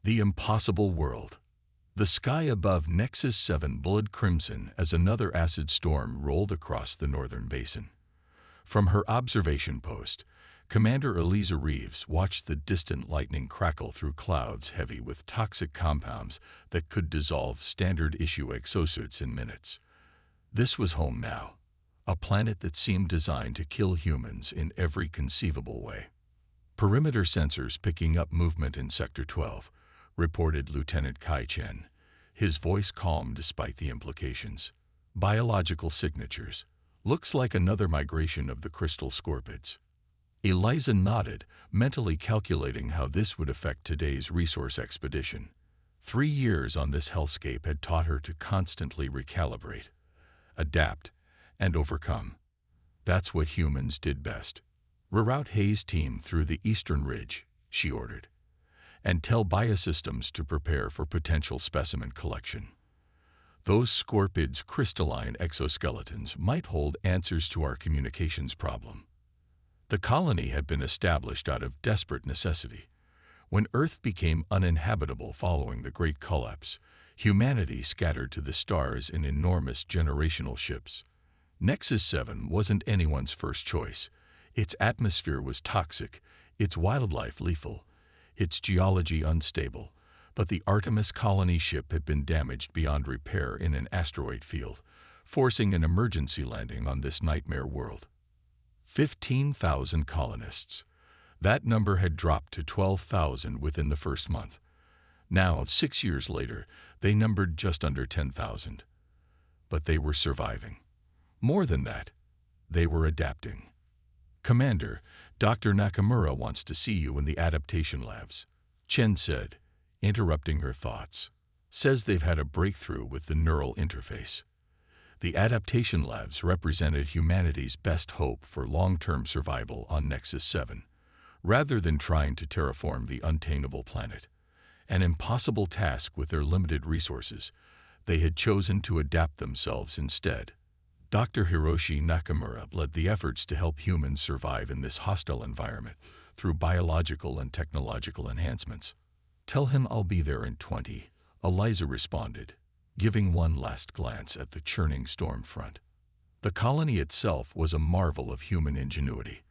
The impossible world. The sky above Nexus 7 blood crimson as another acid storm rolled across the northern basin. From her observation post, Commander Eliza Reeves watched the distant lightning crackle through clouds heavy with toxic compounds that could dissolve standard-issue exosuits in minutes. This was home now, a planet that seemed designed to kill humans in every conceivable way. Perimeter sensors picking up movement in Sector 12, reported Lieutenant Kai Chen, his voice calm despite the implications. Biological signatures. Looks like another migration of the crystal scorpids. Eliza nodded, mentally calculating how this would affect today's resource expedition. 3 years on this hellscape had taught her to constantly recalibrate, adapt, and overcome. That's what humans did best. Reroute Hayes' team through the eastern ridge, she ordered, and tell biosystems to prepare for potential specimen collection. Those scorpids' crystalline exoskeletons might hold answers to our communications problem. The colony had been established out of desperate necessity. When Earth became uninhabitable following the Great Collapse, humanity scattered to the stars in enormous generational ships. Nexus 7 wasn't anyone's first choice. Its atmosphere was toxic, its wildlife lethal, its geology unstable, but the Artemis colony ship had been damaged beyond repair in an asteroid field, forcing an emergency landing on this nightmare world. 15,000 colonists. That number had dropped to 12,000 within the first month. Now, 6 years later, they numbered just under 10,000. But they were surviving. More than that, they were adapting. Commander, Dr. Nakamura wants to see you in the adaptation labs, Chen said, interrupting her thoughts. Says they've had a breakthrough with the neural interface. The adaptation labs represented humanity's best hope for long-term survival on Nexus 7, rather than trying to terraform the untameable planet. An impossible task with their limited resources, they had chosen to adapt themselves instead. Dr. Hiroshi Nakamura led the efforts to help humans survive in this hostile environment through biological and technological enhancements. Tell him I'll be there in 20, Eliza responded, giving one last glance at the churning storm front. The colony itself was a marvel of human ingenuity,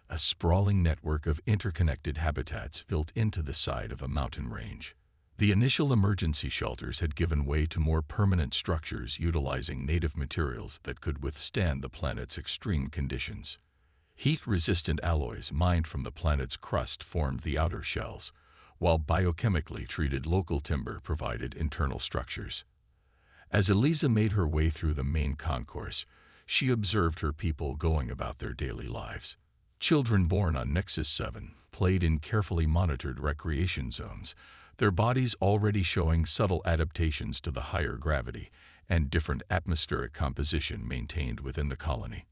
a sprawling network of interconnected habitats built into the side of a mountain range. The initial emergency shelters had given way to more permanent structures utilizing native materials that could withstand the planet's extreme conditions. Heat-resistant alloys mined from the planet's crust formed the outer shells, while biochemically treated local timber provided internal structures. As Eliza made her way through the main concourse, she observed her people going about their daily lives. Children born on Nexus 7 played in carefully monitored recreation zones, their bodies already showing subtle adaptations to the higher gravity and different atmospheric composition maintained within the colony.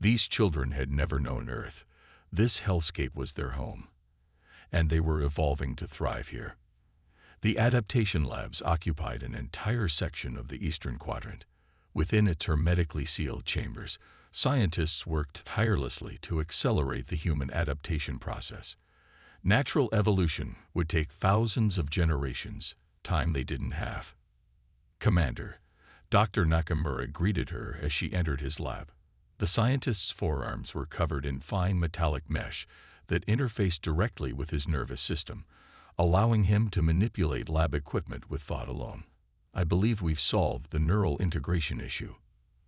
These children had never known Earth. This hellscape was their home, and they were evolving to thrive here. The adaptation labs occupied an entire section of the eastern quadrant. Within its hermetically sealed chambers, scientists worked tirelessly to accelerate the human adaptation process. Natural evolution would take thousands of generations, time they didn't have. Commander, Dr. Nakamura greeted her as she entered his lab. The scientist's forearms were covered in fine metallic mesh that interfaced directly with his nervous system, allowing him to manipulate lab equipment with thought alone. I believe we've solved the neural integration issue.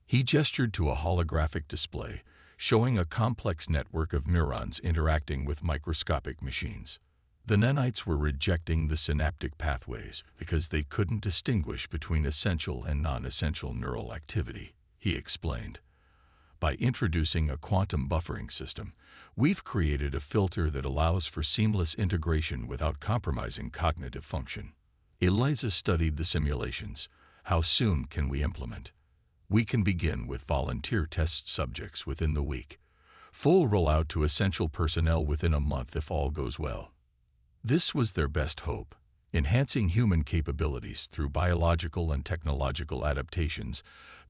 He gestured to a holographic display, showing a complex network of neurons interacting with microscopic machines. The nanites were rejecting the synaptic pathways because they couldn't distinguish between essential and non-essential neural activity, he explained. By introducing a quantum buffering system, we've created a filter that allows for seamless integration without compromising cognitive function. Eliza studied the simulations. How soon can we implement? We can begin with volunteer test subjects within the week. Full rollout to essential personnel within a month if all goes well. This was their best hope, enhancing human capabilities through biological and technological adaptations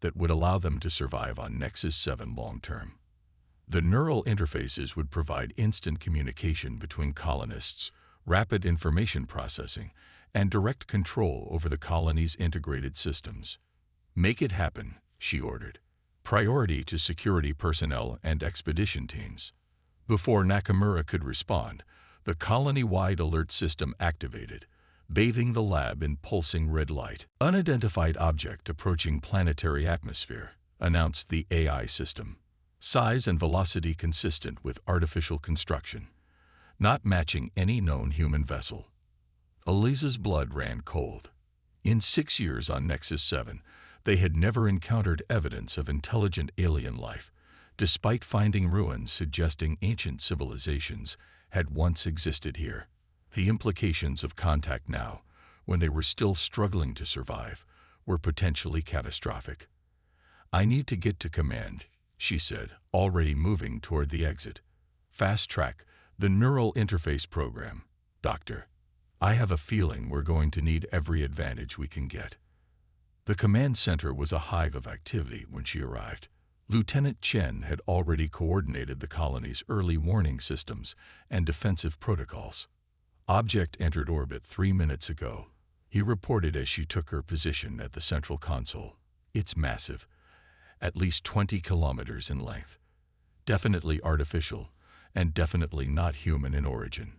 that would allow them to survive on Nexus 7 long-term. The neural interfaces would provide instant communication between colonists, rapid information processing, and direct control over the colony's integrated systems. "Make it happen," she ordered. "Priority to security personnel and expedition teams." Before Nakamura could respond, the colony-wide alert system activated, bathing the lab in pulsing red light. "Unidentified object approaching planetary atmosphere," announced the AI system. "Size and velocity consistent with artificial construction, not matching any known human vessel." Eliza's blood ran cold. In 6 years on Nexus 7, they had never encountered evidence of intelligent alien life, despite finding ruins suggesting ancient civilizations had once existed here. The implications of contact now, when they were still struggling to survive, were potentially catastrophic. "I need to get to command," she said, already moving toward the exit. "Fast track the neural interface program, Doctor. I have a feeling we're going to need every advantage we can get." The command center was a hive of activity when she arrived. Lieutenant Chen had already coordinated the colony's early warning systems and defensive protocols. "Object entered orbit 3 minutes ago," he reported as she took her position at the central console. "It's massive, at least 20 kilometers in length. Definitely artificial, and definitely not human in origin."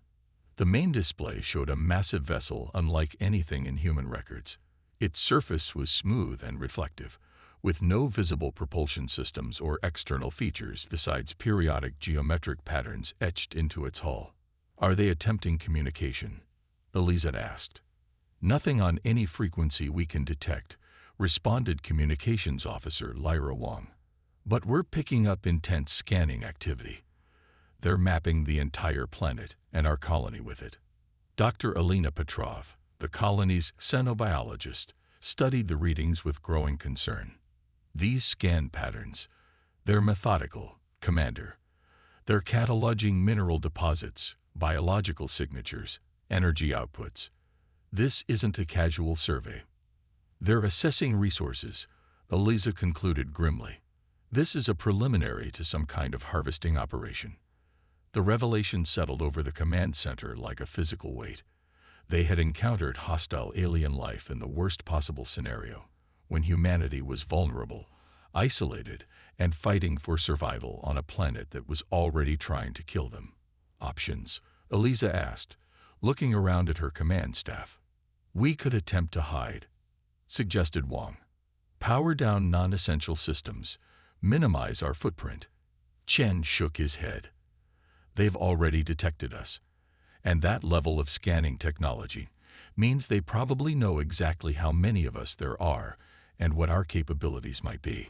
The main display showed a massive vessel unlike anything in human records. Its surface was smooth and reflective, with no visible propulsion systems or external features besides periodic geometric patterns etched into its hull. "Are they attempting communication?" Eliza asked. "Nothing on any frequency we can detect," responded Communications Officer Lyra Wong. "But we're picking up intense scanning activity. They're mapping the entire planet and our colony with it." Dr. Alina Petrov, the colony's xenobiologist, studied the readings with growing concern. "These scan patterns, they're methodical, Commander. They're cataloging mineral deposits, biological signatures, energy outputs. This isn't a casual survey. They're assessing resources," Eliza concluded grimly. "This is a preliminary to some kind of harvesting operation." The revelation settled over the command center like a physical weight. They had encountered hostile alien life in the worst possible scenario, when humanity was vulnerable, isolated, and fighting for survival on a planet that was already trying to kill them. "Options?" Eliza asked, looking around at her command staff. "We could attempt to hide," suggested Wong. "Power down non-essential systems, minimize our footprint." Chen shook his head. "They've already detected us, and that level of scanning technology means they probably know exactly how many of us there are and what our capabilities might be."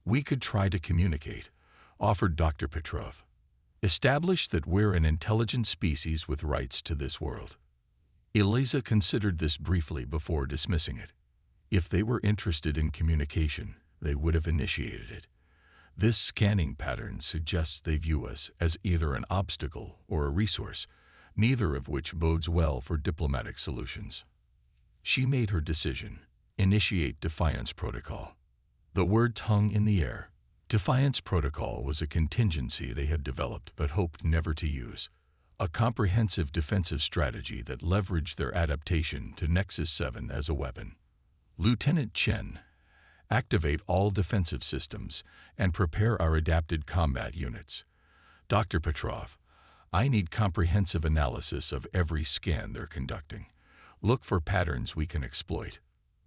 "We could try to communicate," offered Dr. Petrov. "Establish that we're an intelligent species with rights to this world." Eliza considered this briefly before dismissing it. If they were interested in communication, they would have initiated it. This scanning pattern suggests they view us as either an obstacle or a resource, neither of which bodes well for diplomatic solutions. She made her decision: initiate Defiance Protocol. The words hung in the air. Defiance Protocol was a contingency they had developed but hoped never to use. A comprehensive defensive strategy that leveraged their adaptation to Nexus 7 as a weapon. "Lieutenant Chen, activate all defensive systems and prepare our adapted combat units. Dr. Petrov, I need comprehensive analysis of every scan they're conducting. Look for patterns we can exploit.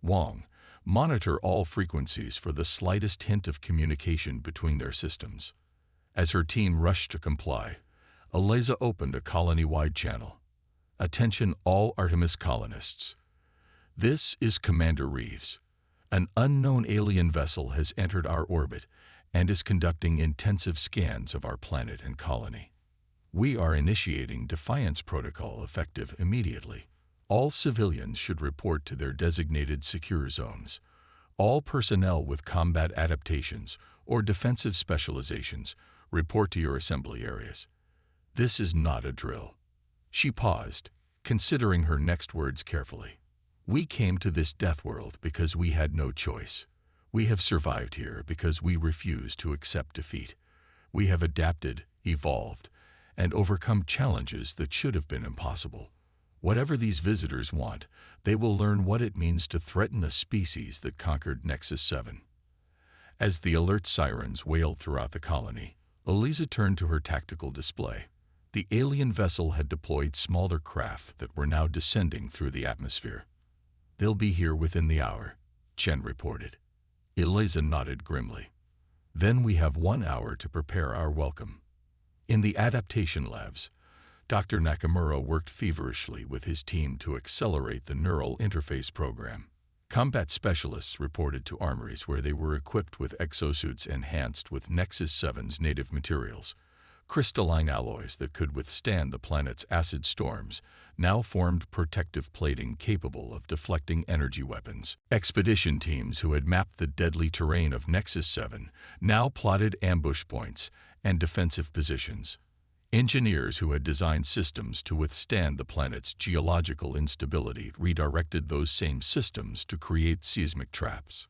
Wong, monitor all frequencies for the slightest hint of communication between their systems." As her team rushed to comply, Eliza opened a colony-wide channel. "Attention all Artemis colonists. This is Commander Reeves. An unknown alien vessel has entered our orbit and is conducting intensive scans of our planet and colony. We are initiating Defiance Protocol effective immediately. All civilians should report to their designated secure zones. All personnel with combat adaptations or defensive specializations report to your assembly areas. This is not a drill." She paused, considering her next words carefully. "We came to this Deathworld because we had no choice. We have survived here because we refuse to accept defeat. We have adapted, evolved, and overcome challenges that should have been impossible. Whatever these visitors want, they will learn what it means to threaten a species that conquered Nexus 7. As the alert sirens wailed throughout the colony, Eliza turned to her tactical display. The alien vessel had deployed smaller craft that were now descending through the atmosphere. "They'll be here within the hour," Chen reported. Eliza nodded grimly. "Then we have 1 hour to prepare our welcome." In the adaptation labs, Dr. Nakamura worked feverishly with his team to accelerate the neural interface program. Combat specialists reported to armories where they were equipped with exosuits enhanced with Nexus 7's native materials. Crystalline alloys that could withstand the planet's acid storms now formed protective plating capable of deflecting energy weapons. Expedition teams who had mapped the deadly terrain of Nexus 7 now plotted ambush points and defensive positions. Engineers who had designed systems to withstand the planet's geological instability redirected those same systems to create seismic traps.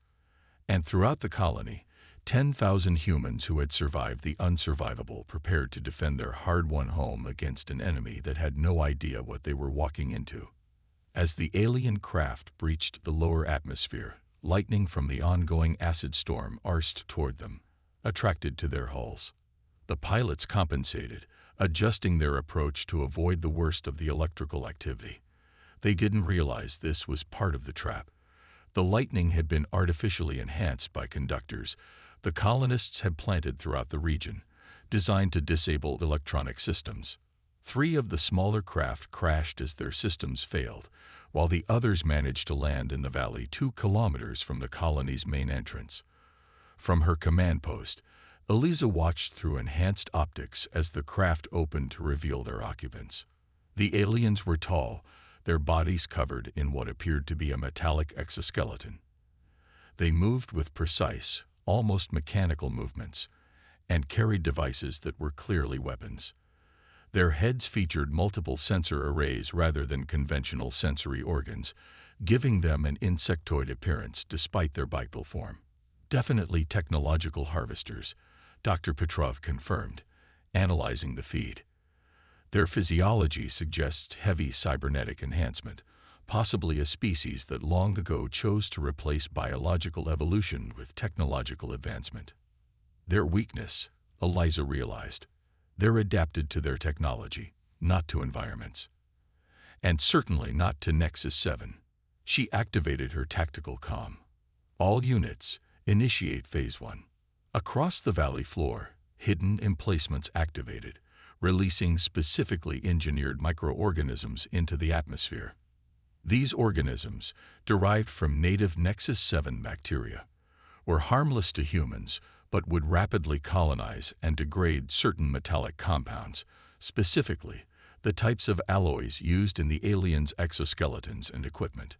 And throughout the colony, 10,000 humans who had survived the unsurvivable prepared to defend their hard-won home against an enemy that had no idea what they were walking into. As the alien craft breached the lower atmosphere, lightning from the ongoing acid storm arced toward them, attracted to their hulls. The pilots compensated, adjusting their approach to avoid the worst of the electrical activity. They didn't realize this was part of the trap. The lightning had been artificially enhanced by conductors the colonists had planted throughout the region, designed to disable electronic systems. 3 of the smaller craft crashed as their systems failed, while the others managed to land in the valley 2 kilometers from the colony's main entrance. From her command post, Eliza watched through enhanced optics as the craft opened to reveal their occupants. The aliens were tall, their bodies covered in what appeared to be a metallic exoskeleton. They moved with precise, almost mechanical movements, and carried devices that were clearly weapons. Their heads featured multiple sensor arrays rather than conventional sensory organs, giving them an insectoid appearance despite their bipedal form. "Definitely technological harvesters," Dr. Petrov confirmed, analyzing the feed. "Their physiology suggests heavy cybernetic enhancement, possibly a species that long ago chose to replace biological evolution with technological advancement." Their weakness, Eliza realized. They're adapted to their technology, not to environments. And certainly not to Nexus 7. She activated her tactical comm. "All units, initiate Phase 1. Across the valley floor, hidden emplacements activated, releasing specifically engineered microorganisms into the atmosphere. These organisms, derived from native Nexus 7 bacteria, were harmless to humans but would rapidly colonize and degrade certain metallic compounds, specifically the types of alloys used in the aliens' exoskeletons and equipment.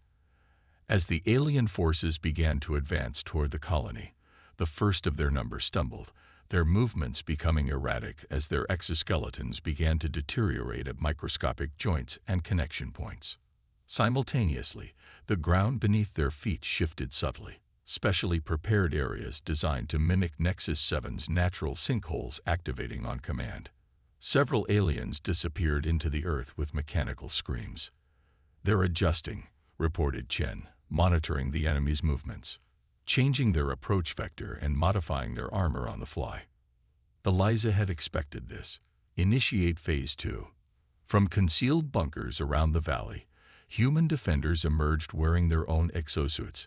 As the alien forces began to advance toward the colony, the first of their number stumbled, their movements becoming erratic as their exoskeletons began to deteriorate at microscopic joints and connection points. Simultaneously, the ground beneath their feet shifted subtly, specially prepared areas designed to mimic Nexus 7's natural sinkholes activating on command. Several aliens disappeared into the earth with mechanical screams. "They're adjusting," reported Chen, monitoring the enemy's movements, changing their approach vector and modifying their armor on the fly. Eliza had expected this. "Initiate Phase 2. From concealed bunkers around the valley, human defenders emerged wearing their own exosuits,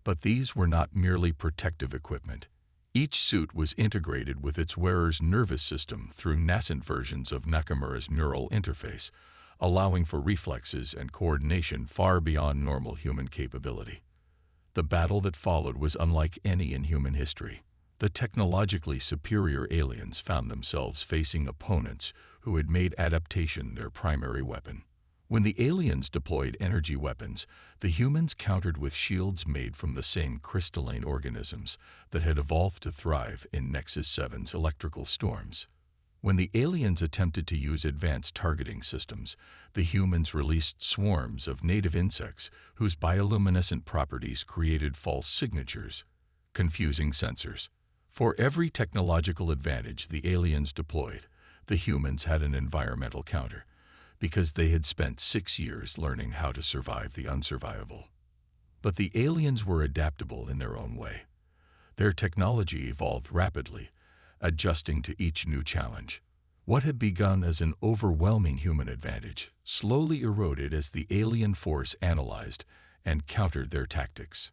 but these were not merely protective equipment. Each suit was integrated with its wearer's nervous system through nascent versions of Nakamura's neural interface, allowing for reflexes and coordination far beyond normal human capability. The battle that followed was unlike any in human history. The technologically superior aliens found themselves facing opponents who had made adaptation their primary weapon. When the aliens deployed energy weapons, the humans countered with shields made from the same crystalline organisms that had evolved to thrive in Nexus 7's electrical storms. When the aliens attempted to use advanced targeting systems, the humans released swarms of native insects whose bioluminescent properties created false signatures, confusing sensors. For every technological advantage the aliens deployed, The humans had an environmental counter, because they had spent 6 years learning how to survive the unsurvivable. But the aliens were adaptable in their own way. Their technology evolved rapidly, adjusting to each new challenge. What had begun as an overwhelming human advantage slowly eroded as the alien force analyzed and countered their tactics.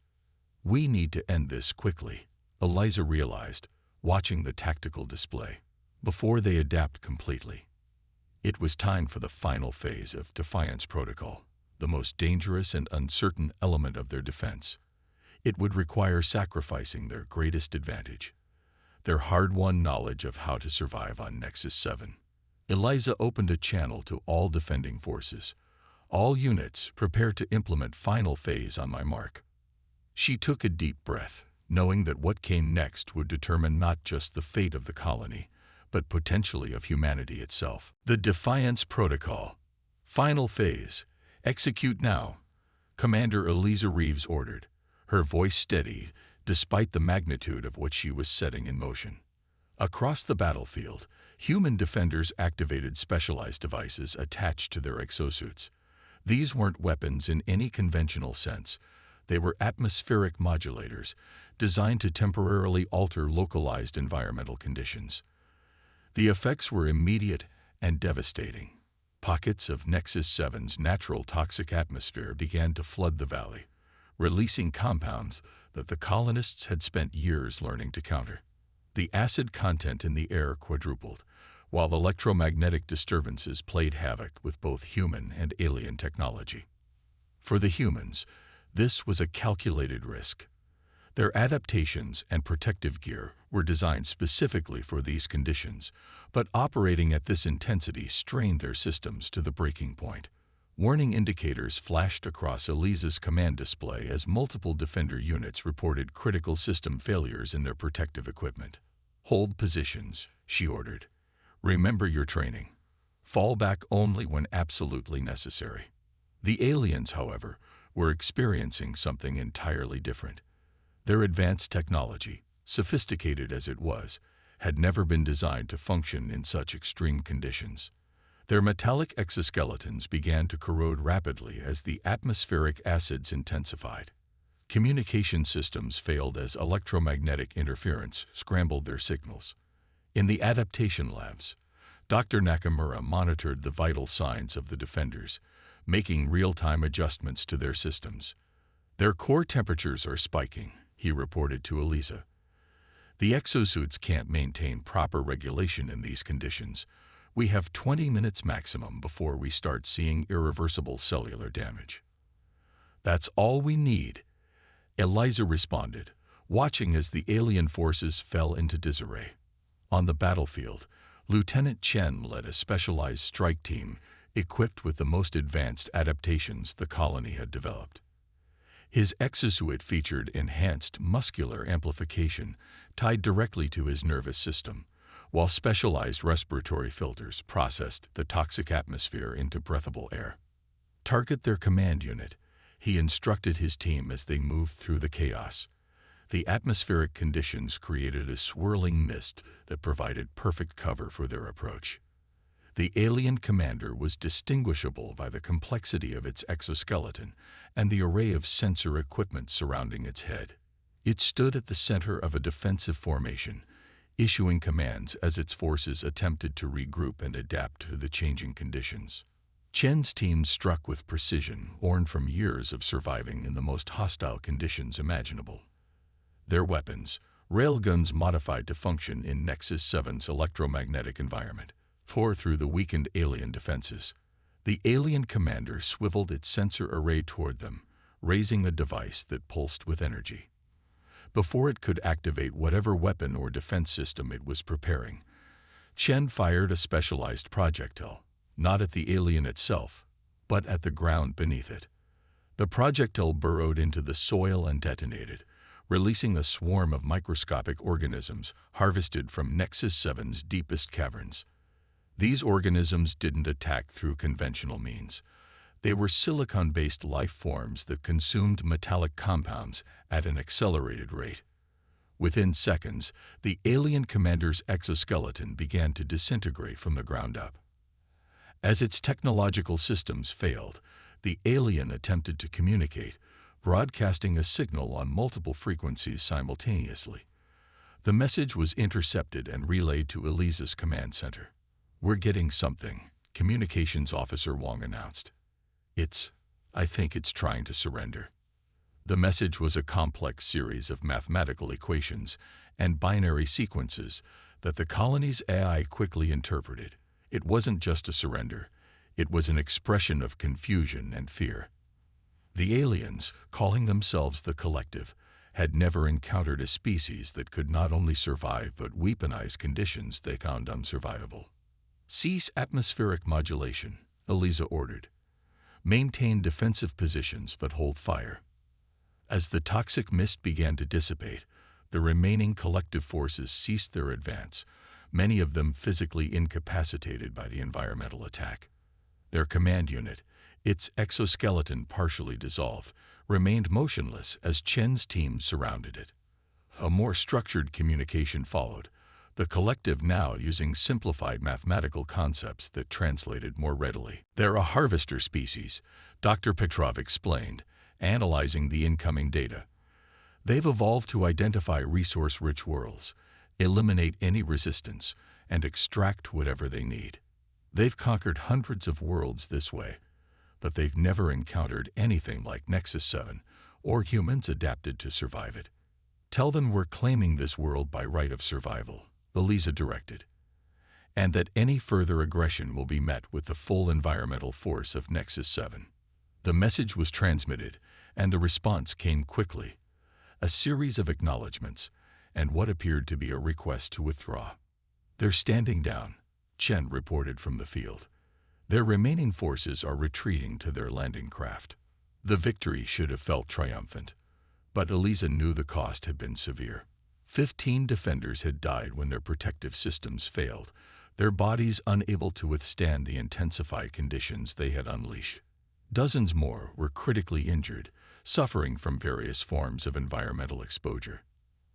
"We need to end this quickly," Eliza realized, watching the tactical display, "before they adapt completely." It was time for the final phase of Defiance Protocol, the most dangerous and uncertain element of their defense. It would require sacrificing their greatest advantage, their hard-won knowledge of how to survive on Nexus 7. Eliza opened a channel to all defending forces. "All units, prepare to implement final phase on my mark." She took a deep breath, knowing that what came next would determine not just the fate of the colony, but potentially of humanity itself. The Defiance Protocol. Final phase. Execute now, Commander Eliza Reeves ordered, her voice steady despite the magnitude of what she was setting in motion. Across the battlefield, human defenders activated specialized devices attached to their exosuits. These weren't weapons in any conventional sense. They were atmospheric modulators, designed to temporarily alter localized environmental conditions. The effects were immediate and devastating. Pockets of Nexus 7's natural toxic atmosphere began to flood the valley, releasing compounds that the colonists had spent years learning to counter. The acid content in the air quadrupled, while electromagnetic disturbances played havoc with both human and alien technology. For the humans, this was a calculated risk. Their adaptations and protective gear were designed specifically for these conditions, but operating at this intensity strained their systems to the breaking point. Warning indicators flashed across Eliza's command display as multiple defender units reported critical system failures in their protective equipment. "Hold positions," she ordered. "Remember your training. Fall back only when absolutely necessary." The aliens, however, were experiencing something entirely different. Their advanced technology, sophisticated as it was, had never been designed to function in such extreme conditions. Their metallic exoskeletons began to corrode rapidly as the atmospheric acids intensified. Communication systems failed as electromagnetic interference scrambled their signals. In the adaptation labs, Dr. Nakamura monitored the vital signs of the defenders, making real-time adjustments to their systems. "Their core temperatures are spiking," he reported to Eliza. "The exosuits can't maintain proper regulation in these conditions. We have 20 minutes maximum before we start seeing irreversible cellular damage." "That's all we need," Eliza responded, watching as the alien forces fell into disarray. On the battlefield, Lieutenant Chen led a specialized strike team equipped with the most advanced adaptations the colony had developed. His exosuit featured enhanced muscular amplification tied directly to his nervous system, while specialized respiratory filters processed the toxic atmosphere into breathable air. "Target their command unit," he instructed his team as they moved through the chaos. The atmospheric conditions created a swirling mist that provided perfect cover for their approach. The alien commander was distinguishable by the complexity of its exoskeleton and the array of sensor equipment surrounding its head. It stood at the center of a defensive formation, issuing commands as its forces attempted to regroup and adapt to the changing conditions. Chen's team struck with precision, born from years of surviving in the most hostile conditions imaginable. Their weapons, railguns modified to function in Nexus 7's electromagnetic environment, tore through the weakened alien defenses. The alien commander swiveled its sensor array toward them, raising a device that pulsed with energy. Before it could activate whatever weapon or defense system it was preparing, Chen fired a specialized projectile, not at the alien itself, but at the ground beneath it. The projectile burrowed into the soil and detonated, releasing a swarm of microscopic organisms harvested from Nexus 7's deepest caverns. These organisms didn't attack through conventional means. They were silicon-based life forms that consumed metallic compounds at an accelerated rate. Within seconds, the alien commander's exoskeleton began to disintegrate from the ground up. As its technological systems failed, the alien attempted to communicate, broadcasting a signal on multiple frequencies simultaneously. The message was intercepted and relayed to Eliza's command center. "We're getting something," Communications Officer Wong announced. I think it's trying to surrender." The message was a complex series of mathematical equations and binary sequences that the colony's AI quickly interpreted. It wasn't just a surrender. It was an expression of confusion and fear. The aliens, calling themselves the Collective, had never encountered a species that could not only survive but weaponize conditions they found unsurvivable. "Cease atmospheric modulation," Eliza ordered. "Maintain defensive positions but hold fire." As the toxic mist began to dissipate, the remaining collective forces ceased their advance, many of them physically incapacitated by the environmental attack. Their command unit, its exoskeleton partially dissolved, remained motionless as Chen's team surrounded it. A more structured communication followed, the collective now using simplified mathematical concepts that translated more readily. "They're a harvester species," Dr. Petrov explained, analyzing the incoming data. "They've evolved to identify resource-rich worlds, eliminate any resistance, and extract whatever they need. They've conquered hundreds of worlds this way, but they've never encountered anything like Nexus 7, or humans adapted to survive it. Tell them we're claiming this world by right of survival," Eliza directed, "and that any further aggression will be met with the full environmental force of Nexus 7. The message was transmitted, and the response came quickly. A series of acknowledgments, and what appeared to be a request to withdraw. "They're standing down," Chen reported from the field. "Their remaining forces are retreating to their landing craft." The victory should have felt triumphant, but Eliza knew the cost had been severe. 15 defenders had died when their protective systems failed, their bodies unable to withstand the intensified conditions they had unleashed. Dozens more were critically injured, suffering from various forms of environmental exposure.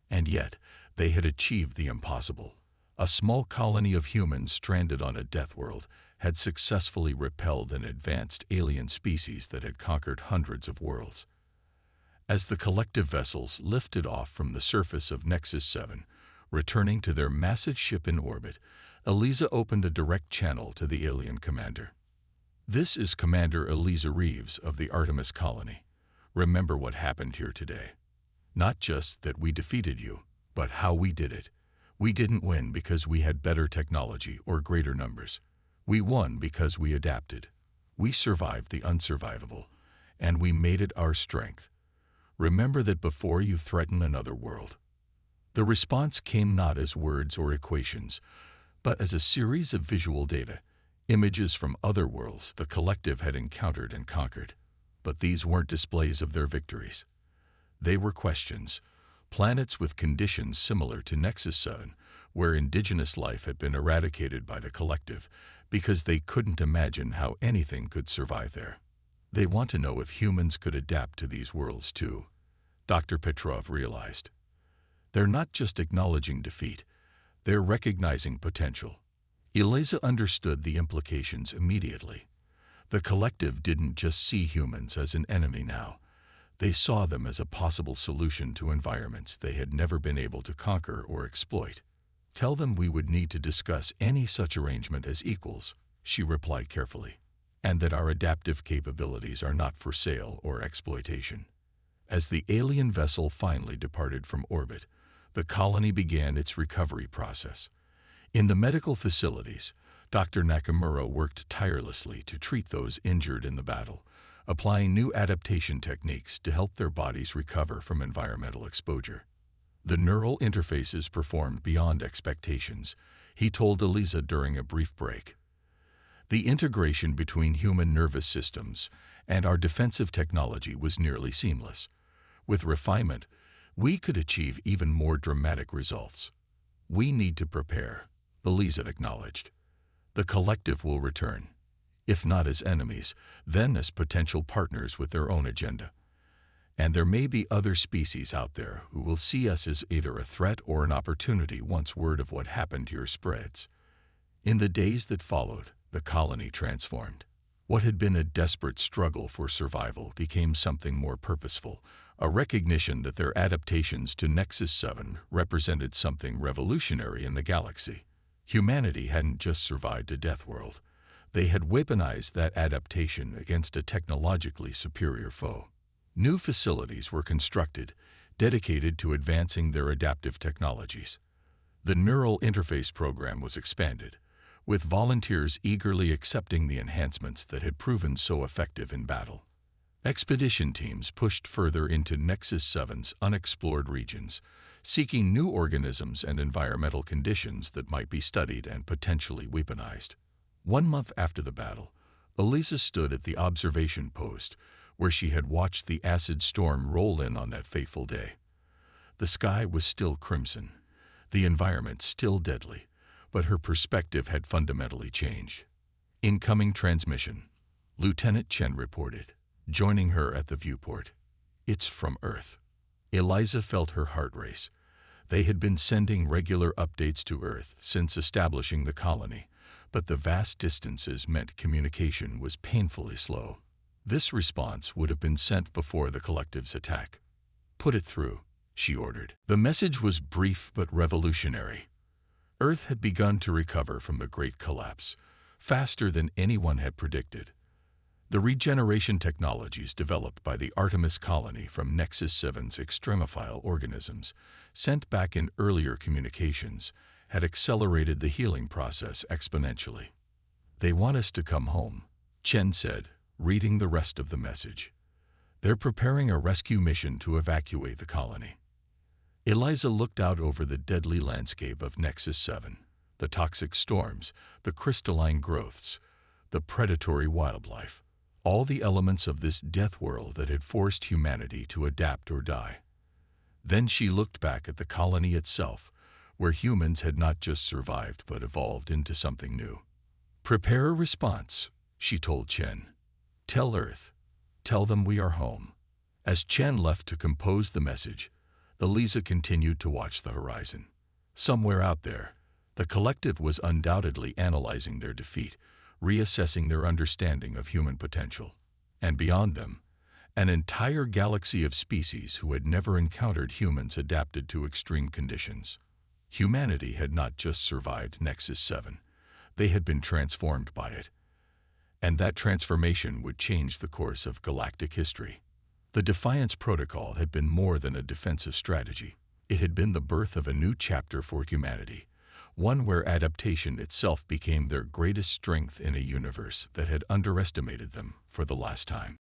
And yet, they had achieved the impossible. A small colony of humans stranded on a Deathworld had successfully repelled an advanced alien species that had conquered hundreds of worlds. As the collective vessels lifted off from the surface of Nexus 7, returning to their massive ship in orbit, Eliza opened a direct channel to the alien commander. "This is Commander Eliza Reeves of the Artemis colony. Remember what happened here today. Not just that we defeated you, but how we did it. We didn't win because we had better technology or greater numbers. We won because we adapted. We survived the unsurvivable, and we made it our strength. Remember that before you threaten another world." The response came not as words or equations, but as a series of visual data, images from other worlds the collective had encountered and conquered. But these weren't displays of their victories. They were questions. Planets with conditions similar to Nexus 7, where indigenous life had been eradicated by the collective because they couldn't imagine how anything could survive there. "They want to know if humans could adapt to these worlds too," Dr. Petrov realized. "They're not just acknowledging defeat, they're recognizing potential." Eliza understood the implications immediately. The collective didn't just see humans as an enemy now. They saw them as a possible solution to environments they had never been able to conquer or exploit. "Tell them we would need to discuss any such arrangement as equals," she replied carefully, "and that our adaptive capabilities are not for sale or exploitation." As the alien vessel finally departed from orbit, the colony began its recovery process. In the medical facilities, Dr. Nakamura worked tirelessly to treat those injured in the battle, applying new adaptation techniques to help their bodies recover from environmental exposure. The neural interfaces performed beyond expectations, he told Eliza during a brief break. The integration between human nervous systems and our defensive technology was nearly seamless. With refinement, we could achieve even more dramatic results. "We need to prepare," Eliza acknowledged. "The collective will return, if not as enemies, then as potential partners with their own agenda. And there may be other species out there who will see us as either a threat or an opportunity once word of what happened here spreads. In the days that followed, the colony transformed. What had been a desperate struggle for survival became something more purposeful, a recognition that their adaptations to Nexus 7 represented something revolutionary in the galaxy. Humanity hadn't just survived a Deathworld. They had weaponized that adaptation against a technologically superior foe. New facilities were constructed, dedicated to advancing their adaptive technologies. The neural interface program was expanded, with volunteers eagerly accepting the enhancements that had proven so effective in battle. Expedition teams pushed further into Nexus 7's unexplored regions, seeking new organisms and environmental conditions that might be studied and potentially weaponized. 1 month after the battle, Elisa stood at the observation post, where she had watched the acid storm roll in on that fateful day. The sky was still crimson, the environment still deadly, but her perspective had fundamentally changed. Incoming transmission, Lieutenant Chen reported, joining her at the viewport. It's from Earth. Eliza felt her heart race. They had been sending regular updates to Earth since establishing the colony, but the vast distances meant communication was painfully slow. This response would have been sent before the collective's attack. Put it through, she ordered. The message was brief but revolutionary. Earth had begun to recover from the Great Collapse, faster than anyone had predicted. The regeneration technologies developed by the Artemis colony from Nexus 7's extremophile organisms, sent back in earlier communications, had accelerated the healing process exponentially. They want us to come home, Chen said, reading the rest of the message. They're preparing a rescue mission to evacuate the colony. Eliza looked out over the deadly landscape of Nexus 7, the toxic storms, the crystalline growths, the predatory wildlife, all the elements of this death world that had forced humanity to adapt or die. Then she looked back at the colony itself, where humans had not just survived but evolved into something new. Prepare a response, she told Chen. Tell Earth. Tell them we are home. As Chen left to compose the message, Eliza continued to watch the horizon. Somewhere out there, the collective was undoubtedly analyzing their defeat, reassessing their understanding of human potential. And beyond them, an entire galaxy of species who had never encountered humans adapted to extreme conditions. Humanity had not just survived Nexus 7, they had been transformed by it. And that transformation would change the course of galactic history. The Defiance Protocol had been more than a defensive strategy. It had been the birth of a new chapter for humanity, one where adaptation itself became their greatest strength in a universe that had underestimated them for the last time.